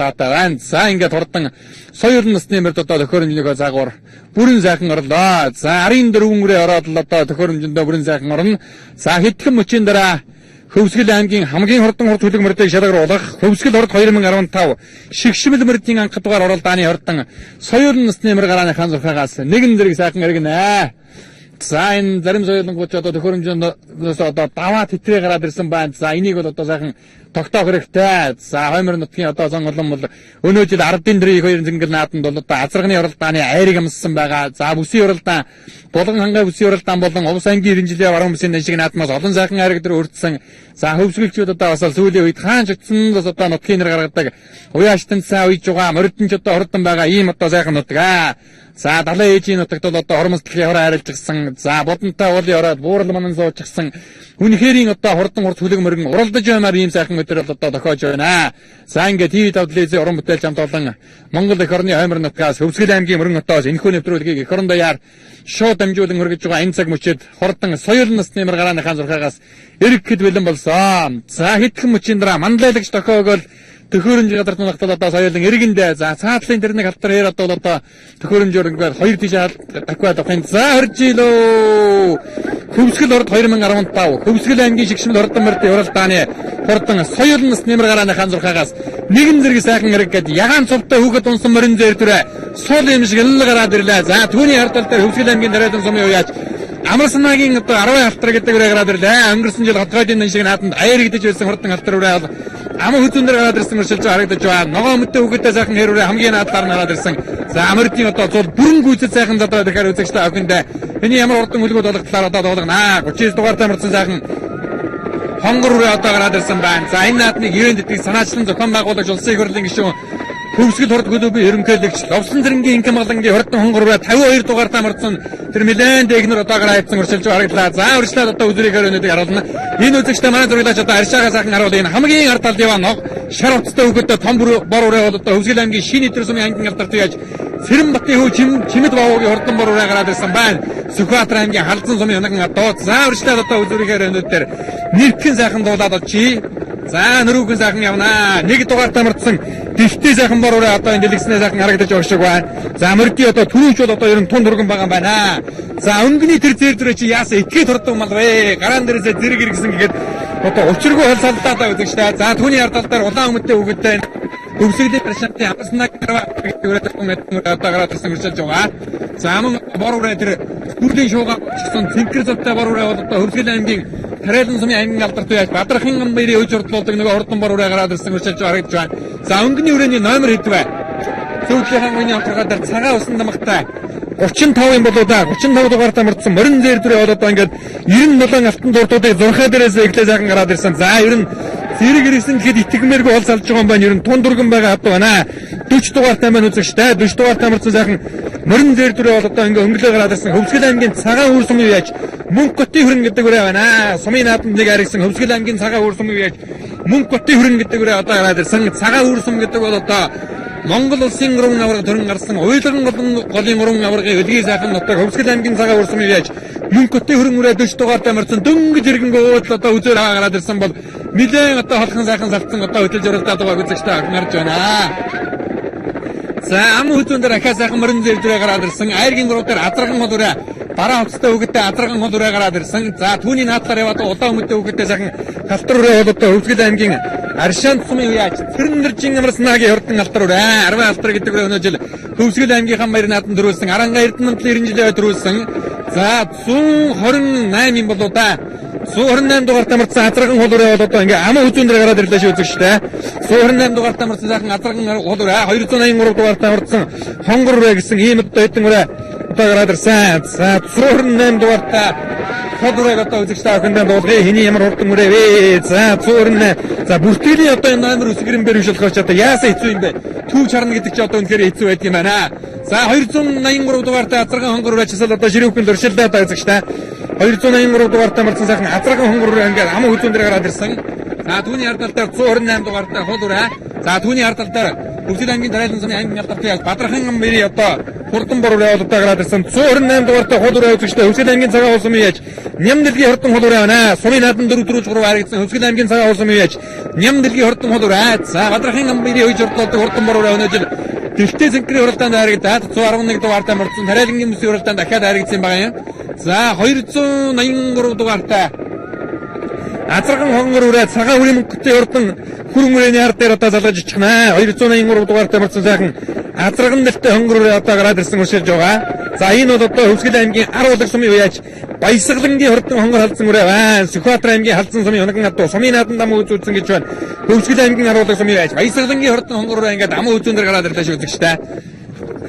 байна. За ингээд хурдан соёлын насны мөрд одоо төхөөрөмжийнхөө загвар бүрэн сайхан орлоо. За 14 өнгөрөө ороод л одоо төхөөрөмжөндөө бүрэн сайхан орно. За хэдхэн мөчийн дараа Хөвсгөл аймгийн хамгийн хурдан хурд хүлэг мөрдийг шалгаруулах Хөвсгөл хорд 2015 шигшмэл мөрдийн анх дугаар оролдооны хордон соёлын насны мөр гарааны хаан зурхаагаас нэгэн зэрэг сайхан иргэнэ. За энэ зарим соёлонгууд одоо төхөөрөмжөөс одоо даваа тэтрээ гараад ирсэн байна. За энийг бол одоо сайхан тогтоох хэрэгтэй. За хоймор нутгийн одоо сонголон бол өнөө жил ардын дэрийн хоёр зингэл нааданд бол одоо азарганы оролдооны айрыг амссан байгаа. За бүсийн оролдоо Булган хангай бүсийн оролдоо болон Овс ангийн 90 жилийн баруун бүсийн нашиг наадмаас олон сайхан айраг дээр өртсөн. За хөвсгөлчүүд одоо бас сүүлийн үед хаанч очсон бас одоо нутгийн нэр гаргадаг. Уяаштан цаа үйж байгаа мордонч одоо хордон байгаа ийм одоо сайхан нутгаа. За далайн ээжийн нутагт бол одоо хормосдлын хороо арилжсан. За бодонтой уулын ороод буурал манан суучихсан. Үнэхэрийн одоо хурдан хурд хүлэг мөргөн уралдаж баймаар ийм сайхан өдөр бол одоо тохиож байна. За ингээд ТV тавдлын уран бүтээлч хамт олон Монгол эх орны хоймор нутгаас Хөвсгөл аймгийн мөрөн хотоос энэхүү нэвтрүүлгийг эх орон даяар шууд дамжуулан хүргэж байгаа энэ цаг мөчид хурдан соёлын насны мөр гарааны хаан зурхаагаас эргэхэд бэлэн болсон. За хэдхэн мөчийн дараа мандайлагч тохиогол төхөөрөмж газар нутагт одоо соёлын иргэндээ за цаатлын тэрний халтар хээр одоо төхөөрөмжөөр ингээд хоёр тийшээ дахиад авахын за хоржилоо Хөвсгөл хорд 2015 Хөвсгөл аймгийн шигшмэл хордон мөрдийн уралдааны хурдан соёлын насны мөр гарааны хаан зурхаагаас нэгэн зэрэг сайхан иргэд ягаан цувтай хүүхэд унсан морин зэр төрөө сул юм шиг л гараад ирлээ. За түүний хартал дээр Хөвсгөл аймгийн дараадан сумын уяач Амарснагийн одоо 10 халтар гэдэг үрээ гараад ирлээ. Өнгөрсөн жил хотгойдын шиг нааданд аяр гэдэж байсан хурдан халтар үрээ бол ам хөтөн дээр гараад ирсэн мөршилж харагдаж байна. Ногоо мөтөө хүүхэдтэй сайхан хэр үрээ хамгийн наадлаар гараад ирсэн. За Америкийн одоо зул бүрэн гүйцэд сайхан задаа дахиад үзэгчтэй охиндээ энэ ямар хурдан хөлгүүд болох талаар одоо дуулгана. 39 дугаар тамирсан сайхан хонгор үрээ одоо гараад ирсэн байна. За энэ наадмыг ивент гэдэг санаачлан зохион байгуулагч улсын их хурлын гишүүн Хөвсгөл хорд клубын ерөнхийлөгч Ловсон зэрэнгийн инкем болонгийн хурдан хонгор үрээ 52 дугаар тамирсан тэр нэлээд дээгнэр одоо гараад ирсэн өршөлж харагдлаа. За өршлээд одоо үзрийгээр өнөдийг харуулна. Энэ үзэгчтэй манай зурлаач одоо аршаага сайхан харуул энэ хамгийн ард талд яваа ног шар утастай хүүхэдтэй том бор үрээ бол одоо Хөвсгөл аймгийн шинэ өдөр сумын ангийн алдарт яаж Цэрэм-Батын хүү чимэд баавуугийн хурдан бор үрээ гараад ирсэн байна. Сүхбаатар аймгийн халдсан сумын янаган одоо за өршлээд одоо үзрийгээр өнөдөр нэрхэн сайхан дуулаад очие. За нөрөөгөн сайхан явнаа. Нэг дугаар тамирдсан дэвтэй сайхан бор үрээ одоо энэ дэлгэснээ сайхан харагдаж байгаа шиг байна. За Америкийн одоо түрүүч бол одоо ер нь тун дурган байгаа юм байна. За өнгөний тэр зэр дөрөө чи яасан этгээд хурдан мал вэ? Гараан дээрээсээ зэрэг иргсэн гэгээд одоо учиргүй хол салдаа үзэж штэ. За түүний ардал дээр улаан өмдтэй өгөдтэй Хөвсгөлийн прашантын амснаг гэдэг одоо гараад ирсэн үржилж байгаа. За мөн бор үрээ тэр бүрлийн шуугаа чигсэн цэнхэр зовтой бор үрээ бол одоо Хөвсгөл аймгийн Тариалан сумын аймгийн алдарт байж Бадрахын амбарын өж урдлуулдаг нөгөө хурдан бор үрээ гараад ирсэн үржилж харагдаж байна. За өнгөний үрээний номер хэд вэ? Зөвхөн ханганы авторгоо дээр цагаан усан дамгтай 35 юм болоо да 35 дугаар тамирдсан морин зэр дүрээ бол одоо ингээд 97 алтан дурдуудыг зурхаа дээрээс эхлээ сайхан гараад ирсэн. За ер нь зэрэг ирсэн гэхэд итгэмээргүй хол салж байгаа юм байна. Ер нь тун дурган байгаа хад байна. 40 дугаар тамир үзэгчтэй 40 дугаар тамирдсан сайхан морин зэр дүрээ бол одоо ингээд өнгөлөө гараад ирсэн. Хөвсгөл аймгийн цагаан үр сумын яаж мөнх готын хүрэн гэдэг үрээ байна. Сумын наадмыг харигсан Хөвсгөл аймгийн цагаан үр сумын яаж мөнх готын хүрэн гэдэг үрээ одоо гараад ирсэн. Цагаан үр сум гэдэг бол одоо Монгол улсын уран аварга төрөн гарсан уйлган голын уран аваргын өлгийн сайхан нутаг Хөвсгөл аймгийн цагаан урсмын яаж мөнх готын хүрэн үрээ 40 дугаар тамирсан дөнгөж ирэнгөө өөдөл одоо үзээр гараад ирсэн бол нэлээд одоо холхон сайхан салцсан одоо хөдөлж оролдоод байгаа үзэгчтэй харж байна. За ам хөдөн дээр ахаа сайхан морин зэр дүрээ гараад ирсэн. Айргийн гурав дээр азарган хол үрээ бараа хувцастай өгөдтэй азарган хол үрээ гараад ирсэн. За түүний наадлаар яваад улаан өмдтэй өгөдтэй сайхан халтар үрээ бол одоо Хөвсгөл аймгийн Аршаан сумын уяач Цэрэм-Батын Амарснагийн хурдан халтар үрээ 10 халтар гэдэг үрээ өнөө жил Хөвсгөл аймгийнхаа баяр нааданд төрүүлсэн. Аранга Эрдэнэт 90 жилээр төрүүлсэн. За 128 юм болоо да. 128 дугаар тамирсан азарган хол үрээ бол одоо ингээ ам хөзүүн дээр гараад ирлээ шүү үзэгчтэй. 128 дугаар тамирсан сайхан азарган хол үрээ 283 дугаар тамирсан хонгор үрээ гэсэн ийм одоо хэдэн үрээ одоо гараад ирсэн. За 128 дугаартай хол үрээ одоо үзэгчтэй охиндоо дуулгыг хэний ямар хурдан үрээ вэ? За 128 за бүртгэлийн одоо энэ номер үсгэрэн бэр бишүүлэх очоо яасан хэцүү юм бэ? Түүх чарна гэдэг чи одоо үнэхээр хэцүү байдаг юм байна. За 283 дугаартай азарган хонгор үрээ чисэл одоо ширүүхэн дөршилдөө одоо үзэгчтэй 283 дугаартай марсан сайхан азарган хонгор үрээ ингээд ам хөзүүн дээр гараад ирсэн. За түүний ардал дээр 128 дугаартай хол үрээ. За түүний ардал дээр Хөвсгөл аймгийн Тариалан сумын аймгийн алдарт яаж Бадрахын амбарын одоо хурдан боруу яваад одоо гараад ирсэн 128 дугаартай хулуураа үзэгчтэй Хөвсгөл аймгийн цагаан уул сумын яаж Нямдэлгийн хурдан хулуураа байна. Сумын наадам 4-3 харагдсан Хөвсгөл аймгийн цагаан уул сумын яаж Нямдэлгийн хурдан хулуураа. За Бадрахын амбирийн хойж ордлоо хурдан боруураа өнөөдөр Гэлтэй цэнхрийн уралдаанд харагдаад 111 дугаартай мордсон Тариалангийн мөсийн уралдаанд дахиад харагдсан байгаа юм. За 283 дугаартай Азарган хонгор үрээ цагаан үрийн мөнгөтэй хурдан хүрэн үрээний ард дээр одоо залгаж ичихнэ. 283 дугаартай мордсон сайхан Азарган нэртэй хонгор үрээ одоо гараад ирсэн уршилж байгаа. За энэ бол одоо Хөвсгөл аймгийн Аруулаг сумын уяаж Баясгалангийн хурдан хонгор халдсан үрээ байна. Сүхбаатар аймгийн халдсан сумын хоногн адуу сумын наадам дам үзүүлсэн гэж байна. Хөвсгөл аймгийн Аруулаг сумын уяаж Баясгалангийн хурдан хонгор үрээ ингээд ам үзүүн дээр гараад ирлээ шүү үзэгчтэй.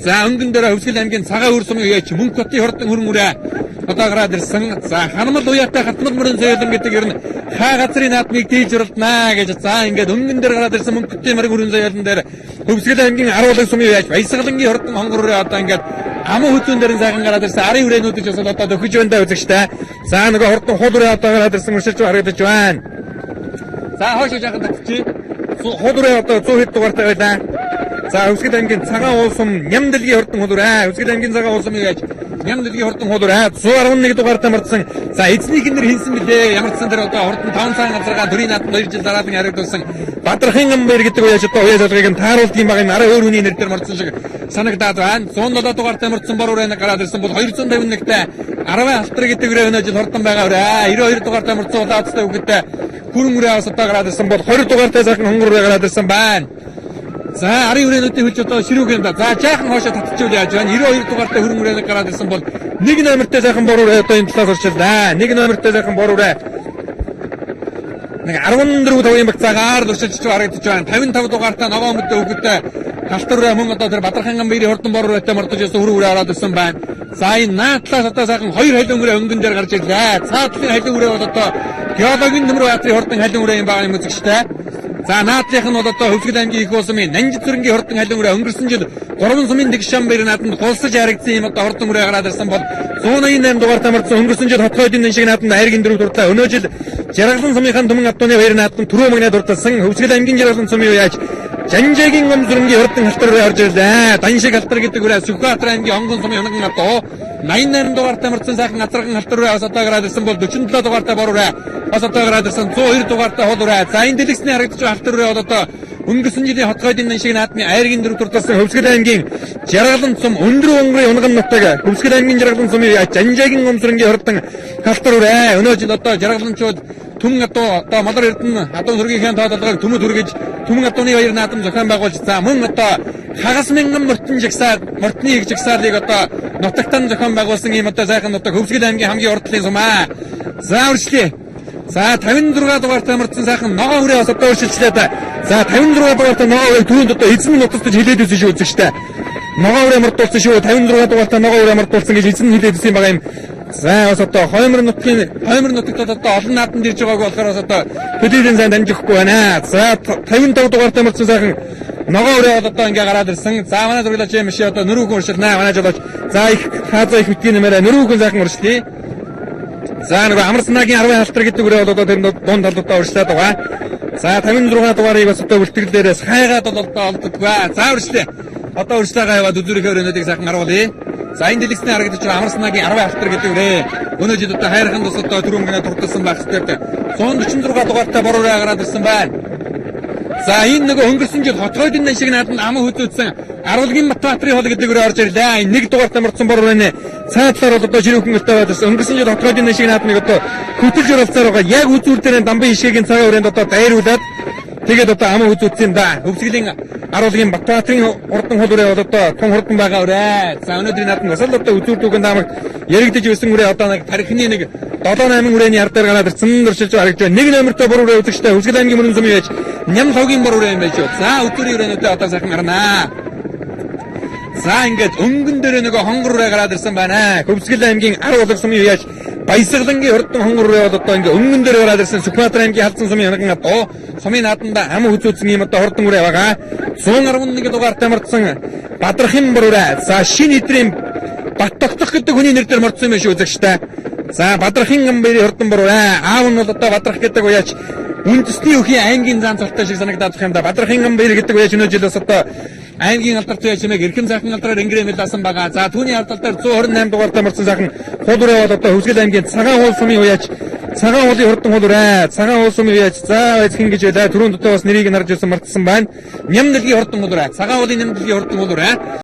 За өнгөн дээр Хөвсгөл аймгийн цагаан үр сумын уяаж мөнгө хотын хурдан хүрэн үрээ одоо гараад ирсэн. За ханамал уяатай хатмал мөрөн соёлон гэдэг ер нь хаа газрын наадмыг дийлж уралдана гэж за ингээд өнгөн дээр гараад ирсэн мөнгө хотын мөрөн мөрөн соёлон дээр Хөвсгөл аймгийн Аруулаг сумын уяаж Баясгалангийн хурдан хонгор үрээ одоо ингээд ам үзүүн дээр сайхан гараад ирсэн. Арын үрээнүүд ч бас одоо дөхөж байна үзэгчтэй. За нөгөө хурдан хул үрээ одоо гараад ирсэн уршилж харагдаж байна. За хойш жаахан татчих. Хул үрээ одоо 100 хэд дугаартай байлаа. За Хөвсгөл аймгийн цагаан уул сум Нямдэлгийн хурдан хул үрээ. Хөвсгөл аймгийн цагаан уул сумын яаж Нямдэлгийн хурдан хул үрээ 111 дугаартай мордсон. За эзнийг нэр хинсэн билээ. Ямар ч сан дээр одоо хурдан 5 цагаан газаргаа төрийн наадам 2 жил дараалан харагдуулсан Бадрахын амбэр гэдэг уяаж одоо уяаж алгыг нь тааруулдаг юм байгаа юм. Араа өөр хүний нэр дээр мордсон шиг санагдаад байна. 107 дугаартай мордсон бор үрээ гараад ирсэн бол 251-тэй 10 алтар гэдэг үрээ өнөө жил хурдан байгаа үрээ. 92 дугаартай мордсон улаацтай үгтэй хүрэн үрээ бас одоо гараад ирсэн бол 20 дугаартай сайхан хонгор үрээ гараад ирсэн байна. За арын үрээнүүдийн хүч одоо ширүүг юм да. За жаахан хоошоо татчихвал яаж байна? 92 дугаартай хүрэн үрээ гараад ирсэн бол 1 номертэй сайхан бор үрээ одоо энэ талаас орчлаа. 1 номертэй сайхан бор үрээ нэг 14 тавын багцаагаар дуршилж харагдаж байна. 55 дугаартай ногоон мөдөө үгтэй халтар үрээ мөн одоо тэр Бадрахын амбирийн хурдан бор үрээтэй мордож ирсэн хүрэн үрээ ороод ирсэн байна. За энэ наадлаас одоо сайхан 2 халин үрээ өнгөн дээр гарч ирлээ. Цаадлын халин үрээ бол одоо геологийн төмөр баатрын хурдан халин үрээ юм байгаа юм үзэгчтэй. За наадлынх нь бол одоо Хөвсгөл аймгийн их улсын Нанжид зүрэнгийн хурдан халин үрээ өнгөрсөн жил 3 сумын Дэгшамбэр наадамд хулсаж харагдсан юм одоо хурдан үрээ гараад ирсэн бол 188 дугаартай мордсон өнгөрсөн жил Хотгойдын нэн шиг наадамд хайргийн 4 дуртай өнөө жил Жаргалан сумынхан Түмэн Авдууны 2 наадамд түрүү мэгнээ дурталсан Хөвсгөл аймгийн Жаргалан сумын уяаж Жанжаагийн гом зүрэнгийн хурдан халтар үрээ орж ирлээ. Даншиг халтар гэдэг үрээ Сүхбаатар аймгийн Онгон сумын хоногн адуу 88 дугаартай мордсон сайхан Азарган халтар үрээ бас одоо гараад ирсэн бол 47 дугаартай бор үрээ бас одоо гараад ирсэн 102 дугаартай хол үрээ. За энэ дэлгэцний харагдаж байгаа халтар үрээ бол одоо өнгөрсөн жилийн Хотгойдын нэн шиг наадмын айргийн 4 дурталсан Хөвсгөл аймгийн Жаргалан сум өндөр онгорын унган нутаг Хөвсгөл аймгийн Жаргалан сумын Жанжаагийн гом зүрэнгийн хурдан халтар үрээ өнөө жил одоо Жаргаланчууд Түмэн адуу одоо Малар Эрдэнэ адуу сүргийнхээ тоололгыг төмөд хүргэж Түмэн адууны 2 наадам зохион байгуулж за мөн одоо хагас мянган мортны их жагсаалыг одоо нутагтан зохион байгуулсан юм одоо сайхан одоо Хөвсгөл аймгийн хамгийн урдлын сум аа. За үржлээ. За 56 дугаартай мордсон сайхан ногоон үрээ бас одоо үржилчлээ да. За 56 дугаартай ногоон үрээ түрүүнд одоо эзэн нутагтаж хилээд үзсэн шүү үзэгчтэй. Ногоон үрээ мордуулсан шүү 56 дугаартай ногоон үрээ мордуулсан гэж эзэн хилээд үзсэн байгаа юм. За бас одоо хоймор нутагт одоо олон наадамд ирж байгааг болохоор бас одоо хөдөлгөөний сайн дамжихгүй байна. За 55 дугаартай мордсон сайхан ногоон үрээ бол одоо ингээ гараад ирсэн. За манай зурглаач юм шиг одоо нөрүүхэн уршилнаа манай жолооч. За их хаазаа их битгий нэмээрээ нөрүүхэн сайхан уршлие. За нөгөө Амарснагийн 10 халтар гэдэг үрээ бол одоо тэр дунд талдаа уршлаад байгаа. За 56 дугаарыг бас одоо үлтгэл дээрээс хайгаад бол одоо олддог ба. За уршлие. Одоо урьдчилгаа яваад үзүүрийнхээ өрөөнүүдийг сайхан харуулъя. За энэ дэлгэцний харагдаж байгаа Амарснагийн 10 халтар гэдэг үрээ. Өнөө жил одоо хайрхан тус одоо түрүүн гэнэ турталсан байх хэрэгтэй. 146 дугаартай бор үрээ гараад ирсэн байна. За энэ нөгөө өнгөрсөн жил Хотгойдын нэн шиг наадамд ам хөдөөдсөн Аруулгийн Батбаатарын хол гэдэг үрээ орж ирлээ. Энэ 1 дугаартай мордсон бор үрээ нэ. Цаадлаар бол одоо жирүүхэн өртөө байдсан. Өнгөрсөн жил Хотгойдын нэн шиг наадмыг одоо хөтөлж оролцоор байгаа. Яг үзүүр дээр дамбын хишээгийн цагаан үрээнд одоо дайруулад тэгээд одоо ам хөдөөдсөн да. Хөвсгөлийн Аруулгийн Батбаатарын хурдан хол үрээ бол одоо тун хурдан байгаа үрээ. За өнөөдрийн наадмын бас л одоо үзүүр дүүгэн дамагт яригдж өссөн үрээ одоо нэг тархины нэг 7-8 үрээний ар дээр гараад ирсэн дуршилж харагдж байна. 1 номертой бор үрээ үзэгчтэй Хөвсгөл аймгийн мөрөн сумын яж Ням хогийн бор үрээ юм байж. За өдрийн үрээнүүдээ одоо сайхан гарнаа. За ингээд өнгөн дээр нөгөө хонгор үрээ гараад ирсэн байна. Хөвсгөл аймгийн Аруулаг сумын яж Баясгалангийн хурдан хонгор үрээ бол одоо ингээд өнгөн дээр гараад ирсэн Сүхбаатар аймгийн халдсан сумын янаган адуу сумын наадамда ам хөзөөдсөн юм одоо хурдан үрээ байгаа. 111 дугаартай мордсон Бадрахын бор үрээ. За шинэ эдрийн Бат тогтох гэдэг хүний нэр дээр мордсон юм шүү үзэгчтэй. За Бадрахын амбэрийн хурдан бор үрээ. Аав нь бол одоо Бадрах гэдэг уяач үндэсний өхий аймгийн зан цолтой шиг санагдаад байгаа юм да. Бадрахын амбэр гэдэг уяач өнөө жил бас одоо аймгийн алдарт чимээг эрхэм сайхан алдраар ингэрээ мэдсэн байгаа. За түүний алдар дээр 128 дугаартай марсан сайхан хуулуураа бол одоо Хөвсгөл аймгийн Цагаан уул сумын уяач Цагаан уулын хурдан хуулуураа Цагаан уул сумын уяач за эцгэн гэж байлаа. Түрүүн дотор бас нэрийг нарж ирсэн мартсан байна. Ням дэлгийн хурдан хуулуураа Цагаан уулын ням дэлгийн хурдан хуулуураа